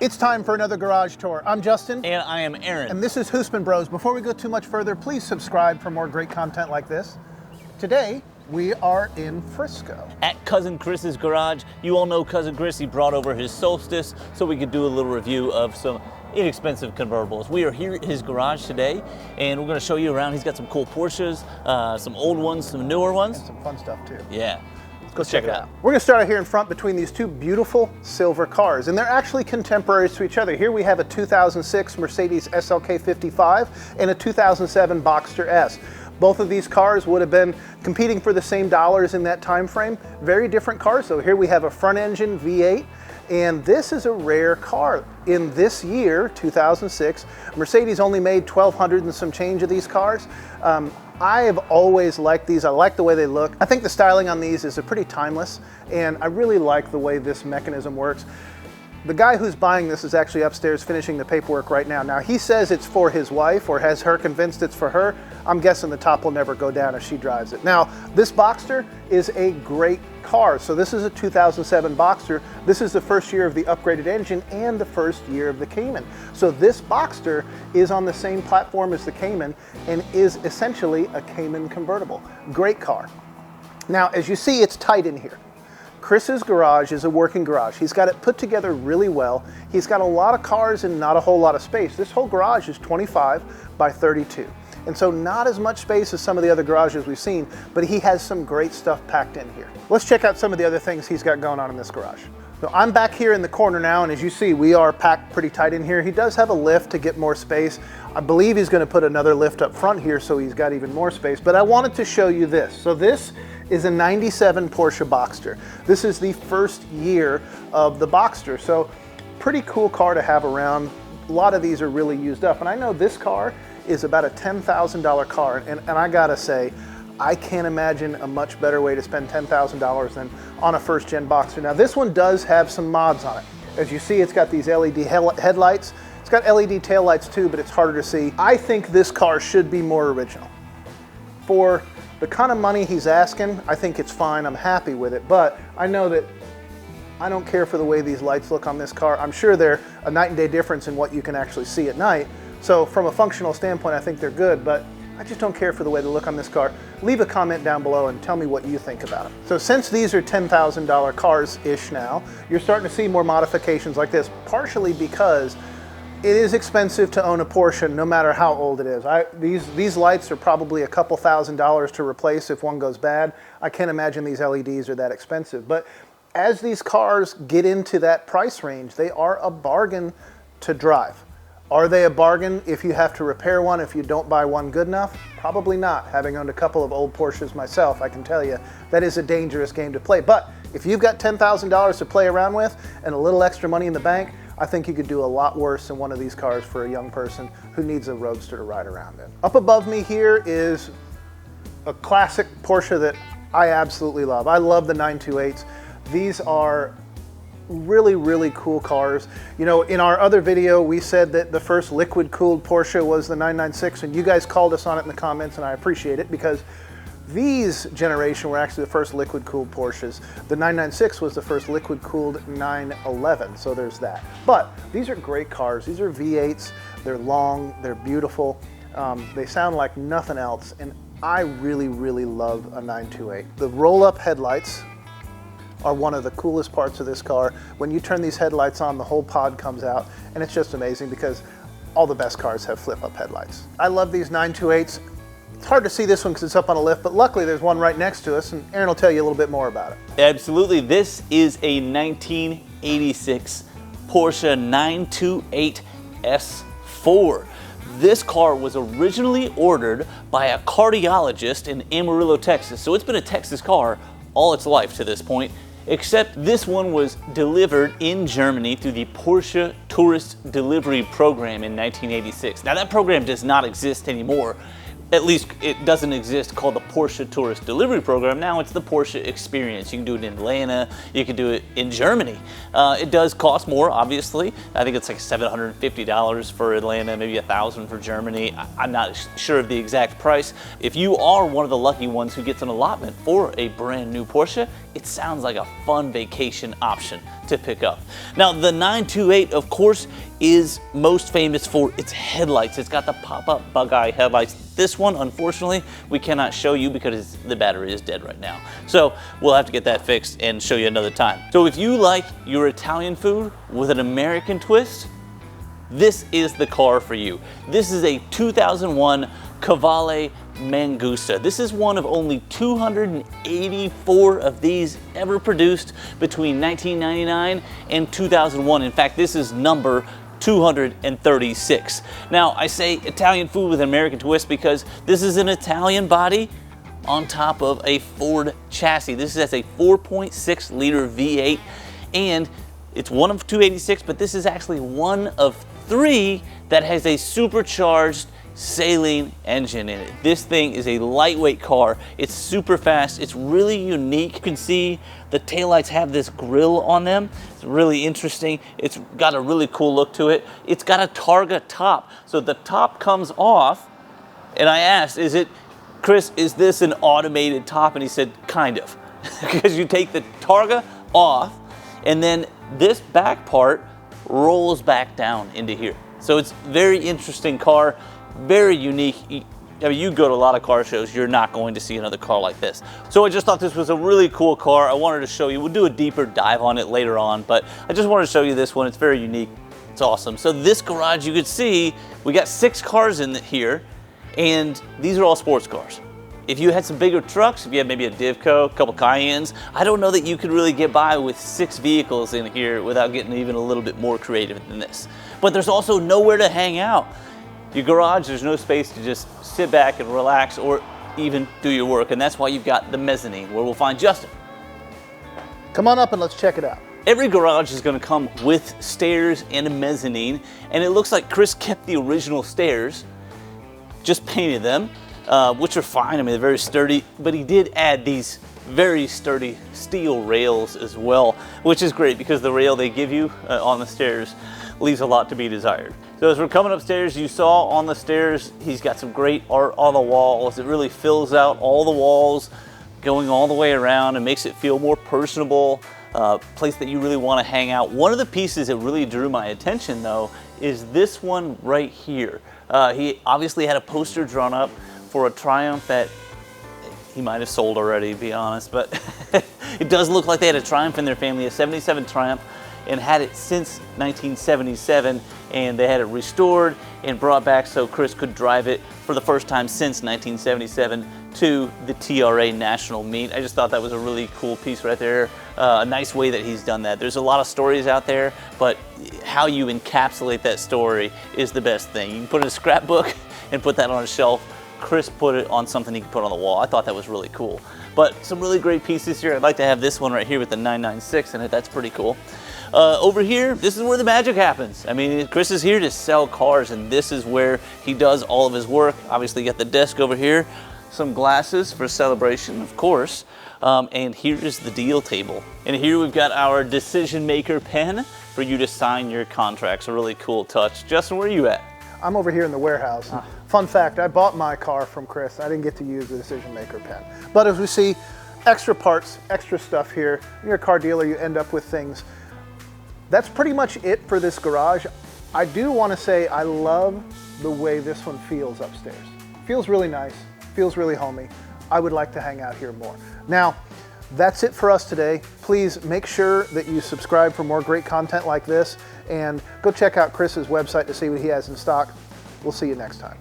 It's time for another garage tour. I'm Justin. And I am Aaron. And this is Husman Bros. Before we go too much further, please subscribe for more great content like this. Today, we are in Frisco. At Cousin Chris's garage. You all know Cousin Chris. He brought over his Solstice so we could do a little review of some inexpensive convertibles. We are here at his garage today, and we're going to show you around. He's got some cool Porsches, some old ones, some newer ones. And some fun stuff too. Yeah. Let's check it out. We're going to start out here in front between these two beautiful silver cars, and they're actually contemporaries to each other. Here we have a 2006 Mercedes SLK 55 and a 2007 Boxster S. Both of these cars would have been competing for the same dollars in that time frame. Very different cars though. Here we have a front engine V8, and this is a rare car. In this year, 2006, Mercedes only made 1,200 and some change of these cars. I have always liked these. I like the way they look. I think the styling on these is pretty timeless, and I really like the way this mechanism works. The guy who's buying this is actually upstairs finishing the paperwork right now. Now, he says it's for his wife, or has her convinced it's for her. I'm guessing the top will never go down if she drives it. Now, this Boxster is a great car. So this is a 2007 Boxster. This is the first year of the upgraded engine and the first year of the Cayman. So this Boxster is on the same platform as the Cayman and is essentially a Cayman convertible. Great car. Now, as you see, it's tight in here. Chris's garage is a working garage. He's got it put together really well. He's got a lot of cars and not a whole lot of space. This whole garage is 25 by 32. And so not as much space as some of the other garages we've seen, but he has some great stuff packed in here. Let's check out some of the other things he's got going on in this garage. So I'm back here in the corner now, and as you see, we are packed pretty tight in here. He does have a lift to get more space. I believe he's going to put another lift up front here so he's got even more space, but I wanted to show you this. So this is a 97 Porsche Boxster. This is the first year of the Boxster, so pretty cool car to have around. A lot of these are really used up, and I know this car is about a $10,000 car, and I gotta say, I can't imagine a much better way to spend $10,000 than on a first-gen Boxster. Now this one does have some mods on it. As you see, it's got these LED headlights. It's got LED taillights too, but it's harder to see. I think this car should be more original. For the kind of money he's asking, I think it's fine. I'm happy with it, but I know that I don't care for the way these lights look on this car. I'm sure they're a night and day difference in what you can actually see at night. So from a functional standpoint, I think they're good, but I just don't care for the way they look on this car. Leave a comment down below and tell me what you think about them. So since these are $10,000 cars-ish now, you're starting to see more modifications like this, partially because it is expensive to own a Porsche no matter how old it is. These lights are probably a couple $1,000s to replace if one goes bad. I can't imagine these LEDs are that expensive. But as these cars get into that price range, they are a bargain to drive. Are they a bargain if you have to repair one, if you don't buy one good enough? Probably not. Having owned a couple of old Porsches myself, I can tell you that is a dangerous game to play. But if you've got $10,000 to play around with and a little extra money in the bank, I think you could do a lot worse than one of these cars for a young person who needs a roadster to ride around in. Up above me here is a classic Porsche that I absolutely love. I love the 928s. These are really, really cool cars. You know, in our other video, we said that the first liquid-cooled Porsche was the 996, and you guys called us on it in the comments, and I appreciate it because these generation were actually the first liquid-cooled Porsches. The 996 was the first liquid-cooled 911, so there's that. But these are great cars. These are V8s. They're long. They're beautiful. They sound like nothing else, and I really, really love a 928. The roll-up headlights are one of the coolest parts of this car. When you turn these headlights on, the whole pod comes out, and it's just amazing because all the best cars have flip-up headlights. I love these 928s. It's hard to see this one because it's up on a lift, but luckily there's one right next to us, and Aaron will tell you a little bit more about it. Absolutely. This is a 1986 Porsche 928 S4. This car was originally ordered by a cardiologist in Amarillo, Texas. So it's been a Texas car all its life to this point, except this one was delivered in Germany through the Porsche Tourist Delivery Program in 1986. Now that program does not exist anymore. At least it doesn't exist, called the Porsche Tourist Delivery Program. Now it's the Porsche Experience. You can do it in Atlanta, you can do it in Germany. It does cost more, obviously. I think it's like $750 for Atlanta, maybe $1,000 for Germany. I'm not sure of the exact price. If you are one of the lucky ones who gets an allotment for a brand new Porsche, it sounds like a fun vacation option to pick up. Now, the 928, of course, is most famous for its headlights. It's got the pop-up bug-eye headlights. This one, unfortunately, we cannot show you because the battery is dead right now. So we'll have to get that fixed and show you another time. So if you like your Italian food with an American twist, this is the car for you. This is a 2001 Cavalli Mangusta. This is one of only 284 of these ever produced between 1999 and 2001. In fact, this is number 236. Now, I say Italian food with an American twist because this is an Italian body on top of a Ford chassis. This is a 4.6 liter V8, and it's one of 286, but this is actually one of 3 that has a supercharged saline engine in it. This thing is a lightweight car. It's super fast. It's really unique. You can see the taillights have this grille on them. It's really interesting. It's got a really cool look to it. It's got a Targa top. So the top comes off, and I asked, Chris, is this an automated top? And he said, kind of. Because you take the Targa off, and then this back part rolls back down into here. So it's a very interesting car. Very unique. I mean, you go to a lot of car shows, you're not going to see another car like this. So I just thought this was a really cool car. I wanted to show you. We'll do a deeper dive on it later on, but I just wanted to show you this one. It's very unique. It's awesome. So this garage, you could see, we got 6 cars in here, and these are all sports cars. If you had some bigger trucks, if you had maybe a Divco, a couple Cayennes, I don't know that you could really get by with 6 vehicles in here without getting even a little bit more creative than this. But there's also nowhere to hang out. Your garage, there's no space to just sit back and relax or even do your work, and that's why you've got the mezzanine, where we'll find Justin. Come on up and let's check it out. Every garage is going to come with stairs and a mezzanine, and it looks like Chris kept the original stairs, just painted them, which are fine. I mean, they're very sturdy, but he did add these very sturdy steel rails as well, which is great because the rail they give you on the stairs leaves a lot to be desired. So as we're coming upstairs, you saw on the stairs, he's got some great art on the walls. It really fills out all the walls, going all the way around, and makes it feel more personable, place that you really want to hang out. One of the pieces that really drew my attention, though, is this one right here. He obviously had a poster drawn up for a Triumph that he might have sold already, to be honest, but it does look like they had a Triumph in their family, a 77 Triumph, and had it since 1977, and they had it restored and brought back so Chris could drive it for the first time since 1977 to the TRA National Meet. I just thought that was a really cool piece right there. A nice way that he's done that. There's a lot of stories out there, but how you encapsulate that story is the best thing. You can put it in a scrapbook and put that on a shelf. Chris put it on something he could put on the wall. I thought that was really cool. But some really great pieces here. I'd like to have this one right here with the 996 in it. That's pretty cool. Over here, this is where the magic happens. I mean, Chris is here to sell cars, and this is where he does all of his work. Obviously, you got the desk over here, some glasses for celebration, of course, and here is the deal table. And here we've got our decision maker pen for you to sign your contracts. A really cool touch. Justin, where are you at? I'm over here in the warehouse. Fun fact, I bought my car from Chris. I didn't get to use the decision maker pen. But as we see, extra parts, extra stuff here. When you're a car dealer, you end up with things. That's pretty much it for this garage. I do want to say I love the way this one feels upstairs. Feels really nice, feels really homey. I would like to hang out here more. Now, that's it for us today. Please make sure that you subscribe for more great content like this, and go check out Chris's website to see what he has in stock. We'll see you next time.